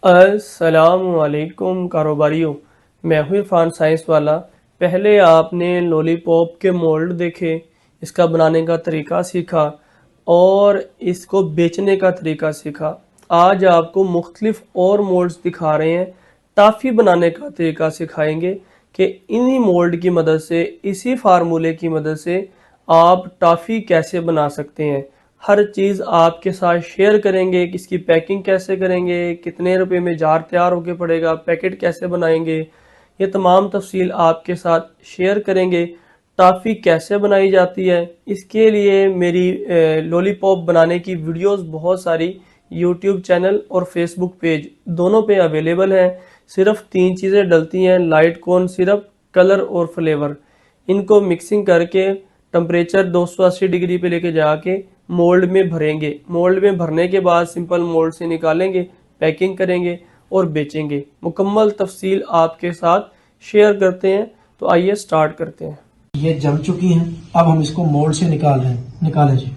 अस्सलामुअलैकुम कारोबारियों, मैं हूँ इरफान साइंस वाला। पहले आपने लॉलीपॉप के मोल्ड देखे, इसका बनाने का तरीका सीखा और इसको बेचने का तरीका सीखा। आज आपको मुख्तलिफ और मोल्ड्स दिखा रहे हैं, टाफ़ी बनाने का तरीका सिखाएंगे कि इन्हीं मोल्ड की मदद से, इसी फार्मूले की मदद से आप टाफ़ी कैसे बना सकते हैं। हर चीज़ आपके साथ शेयर करेंगे कि इसकी पैकिंग कैसे करेंगे, कितने रुपए में जार तैयार होके पड़ेगा, पैकेट कैसे बनाएंगे, ये तमाम तफसील आपके साथ शेयर करेंगे। टाफ़ी कैसे बनाई जाती है, इसके लिए मेरी लॉलीपॉप बनाने की वीडियोस बहुत सारी यूट्यूब चैनल और फेसबुक पेज दोनों पे अवेलेबल हैं। सिर्फ 3 चीज़ें डलती हैं, लाइट कॉर्न सिरप, कलर और फ्लेवर। इनको मिक्सिंग करके टेम्परेचर 280 डिग्री पे लेके जाके मोल्ड में भरेंगे। मोल्ड में भरने के बाद सिंपल मोल्ड से निकालेंगे, पैकिंग करेंगे और बेचेंगे। मुकम्मल तफसील आपके साथ शेयर करते हैं, तो आइए स्टार्ट करते हैं। ये जम चुकी हैं। अब हम इसको मोल्ड से निकाल रहे हैं। निकालें जी।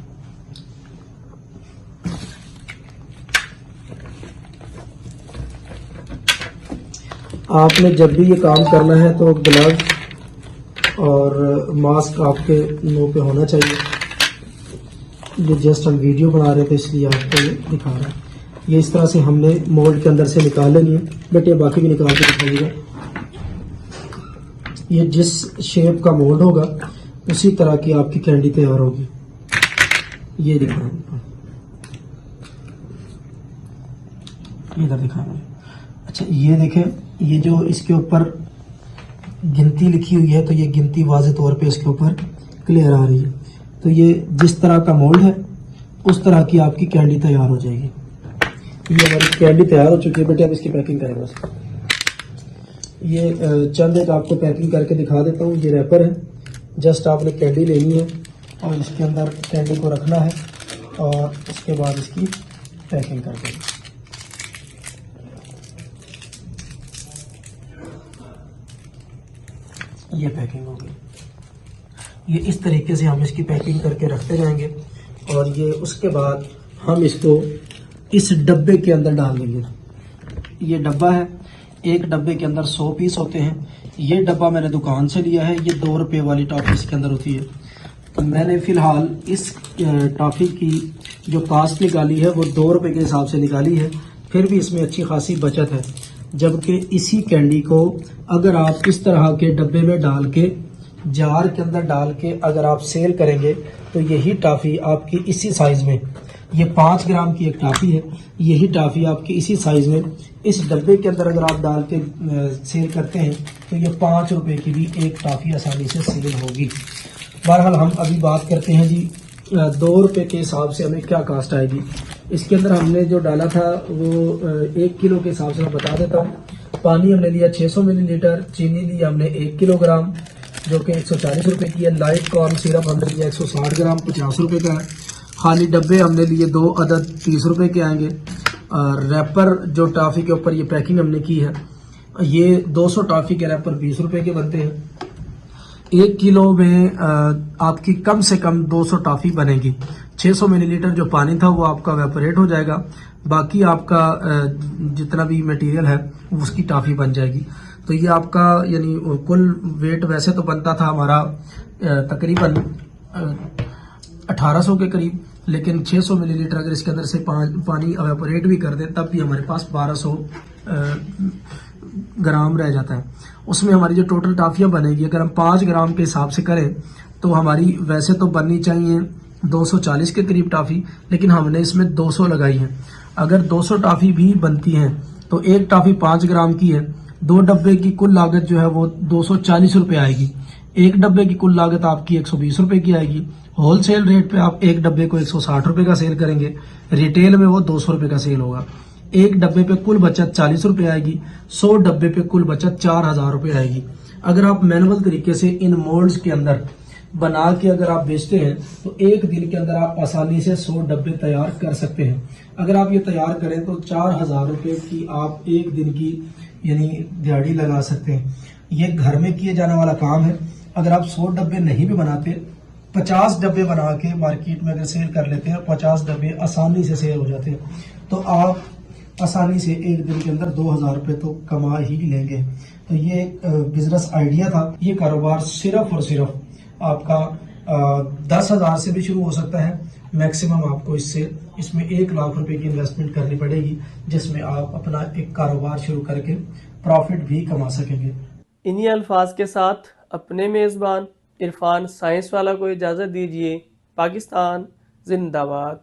आपने जब भी ये काम करना है तो ग्लव्स और मास्क आपके मुंह पे होना चाहिए। ये जस्ट हम वीडियो बना रहे थे इसलिए आपको ये दिखा रहे हैं। ये इस तरह से हमने मोल्ड के अंदर से निकाल लेनी है। बेटे बाकी भी निकाल के दिखाइएगा। ये जिस शेप का मोल्ड होगा उसी तरह की आपकी कैंडी तैयार होगी। ये दिखाएं, इधर दिखाएं। अच्छा ये देखें, ये जो इसके ऊपर गिनती लिखी हुई है तो ये गिनती वाज़े तौर पे इसके ऊपर क्लियर आ रही है। तो ये जिस तरह का मोल्ड है उस तरह की आपकी कैंडी तैयार हो जाएगी। ये हमारी कैंडी तैयार हो चुकी है। बेटे अब इसकी पैकिंग करेंगे। बस ये चंद एक आपको पैकिंग करके दिखा देता हूँ। ये रैपर है। जस्ट आपने कैंडी लेनी है और इसके अंदर कैंडी को रखना है और उसके बाद इसकी पैकिंग कर देंगे। ये पैकिंग हो गई। ये इस तरीके से हम इसकी पैकिंग करके रखते जाएंगे और ये उसके बाद हम इसको इस डब्बे के अंदर डाल देंगे। ये डब्बा है। एक डब्बे के अंदर 100 पीस होते हैं। ये डब्बा मैंने दुकान से लिया है। ये 2 रुपये वाली टॉफ़ी इसके अंदर होती है। तो मैंने फ़िलहाल इस टॉफ़ी की जो कास्ट निकाली है वो 2 रुपये के हिसाब से निकाली है। फिर भी इसमें अच्छी खासी बचत है। जबकि इसी कैंडी को अगर आप इस तरह के डब्बे में डाल के, जार के अंदर डाल के अगर आप सेल करेंगे तो यही टॉफ़ी आपकी इसी साइज़ में, ये 5 ग्राम की एक टॉफ़ी है, यही टॉफ़ी आपकी इसी साइज़ में इस डब्बे के अंदर अगर आप डाल के सेल करते हैं तो ये 5 रुपये की भी एक टॉफ़ी आसानी से सेल होगी। बहरहाल हम अभी बात करते हैं जी 2 रुपये के हिसाब से हमें क्या कास्ट आएगी। इसके अंदर हमने जो डाला था वो 1 किलो के हिसाब से मैं बता देता हूँ। पानी हमने लिया 600 मिलीलीटर, चीनी ली हमने 1 किलोग्राम जो कि 140 रुपये की है। लाइट कॉर्न सिरप हमने लिया 160 ग्राम 50 रुपये का है। खाली डब्बे हमने लिए 2 अदद 30 रुपये के आएंगे। और रैपर जो टॉफ़ी के ऊपर ये पैकिंग हमने की है, ये 200 टॉफ़ी के रैपर 20 रुपये के बनते हैं। 1 किलो में आपकी कम से कम 200 टॉफ़ी बनेगी। 600 मिलीलीटर जो पानी था वो आपका वेपोरेट हो जाएगा। बाकी आपका जितना भी मटेरियल है उसकी टॉफ़ी बन जाएगी। तो ये आपका यानी कुल वेट वैसे तो बनता था हमारा तकरीबन 1800 के करीब, लेकिन 600 मिलीलीटर अगर इसके अंदर से पानी एवेपोरेट भी कर दें तब भी हमारे पास 1200 ग्राम रह जाता है। उसमें हमारी जो टोटल टॉफ़ियाँ बनेगी अगर हम 5 ग्राम के हिसाब से करें तो हमारी वैसे तो बननी चाहिए 240 के करीब टॉफ़ी, लेकिन हमने इसमें 200 लगाई है। अगर 200 टॉफ़ी भी बनती हैं तो एक टॉफ़ी 5 ग्राम की है। 2 डब्बे की कुल लागत जो है वो 240 रुपये आएगी। एक डब्बे की कुल लागत आपकी 120 रुपये की आएगी। होलसेल रेट पे आप एक डब्बे को 160 रुपये का सेल करेंगे, रिटेल में वो 200 रुपये का सेल होगा। एक डब्बे पे कुल बचत 40 रुपये आएगी। 100 डब्बे पे कुल बचत 4000 रुपये आएगी। अगर आप मैनुअल तरीके से इन मोल्ड्स के अंदर बना के अगर आप बेचते हैं तो एक दिन के अंदर आप आसानी से 100 डब्बे तैयार कर सकते हैं। अगर आप ये तैयार करें तो 4000 रुपये की आप एक दिन की यानी दिहाड़ी लगा सकते हैं। ये घर में किए जाने वाला काम है। अगर आप 100 डब्बे नहीं भी बनाते, 50 डब्बे बना के मार्केट में अगर सेल कर लेते हैं, 50 डब्बे आसानी से सेल हो जाते हैं। तो आप आसानी से एक दिन के अंदर 2000 रुपये तो कमा ही लेंगे। तो ये बिजनेस आइडिया था। ये कारोबार सिर्फ और सिर्फ आपका 10,000 से भी शुरू हो सकता है। मैक्सिमम आपको इसमें 1 लाख रुपए की इन्वेस्टमेंट करनी पड़ेगी, जिसमें आप अपना एक कारोबार शुरू करके प्रॉफिट भी कमा सकेंगे। इन्हीं अल्फाज के साथ अपने मेज़बान इरफान साइंस वाला को इजाज़त दीजिए। पाकिस्तान जिंदाबाद।